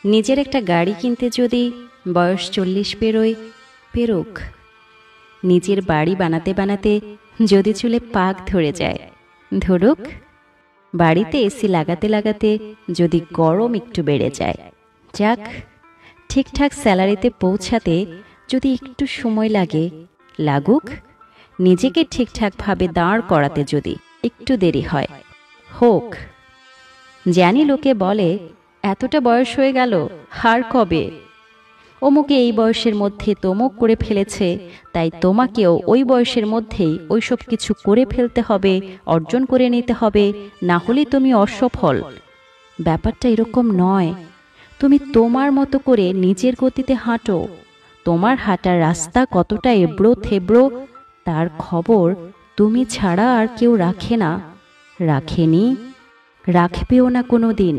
নিজের একটা গাড়ি কিনতে যদি বয়স 40 পেরোয়, পেরোক। নিজের বাড়ি বানাতে বানাতে যদি চুলে পাক ধরে যায়, ধরুক। বাড়িতে এসি লাগাতে লাগাতে যদি গরম একটু বেড়ে যায়, যাক। ঠিকঠাক স্যালারিতে পৌঁছাতে যদি একটু সময় লাগে, লাগুক। নিজেকে ঠিকঠাকভাবে দাঁড় করাতে যদি একটু দেরি হয়, হোক। জানি লোকে বলে, এতটা বয়স হয়ে গেল, আর কবে? অমুকে এই বয়সের মধ্যে তমুক করে ফেলেছে, তাই তোমাকেও ওই বয়সের মধ্যেই ওইসব কিছু করে ফেলতে হবে, অর্জন করে নিতে হবে, না হলে তুমি অসফল। ব্যাপারটা এরকম নয়। তুমি তোমার মতো করে নিজের গতিতে হাঁটো। তোমার হাঁটার রাস্তা কতটা এবড়ো থেবড়ো, তার খবর তুমি ছাড়া আর কেউ রাখে না, রাখেনি, রাখবেও না কোনো দিন।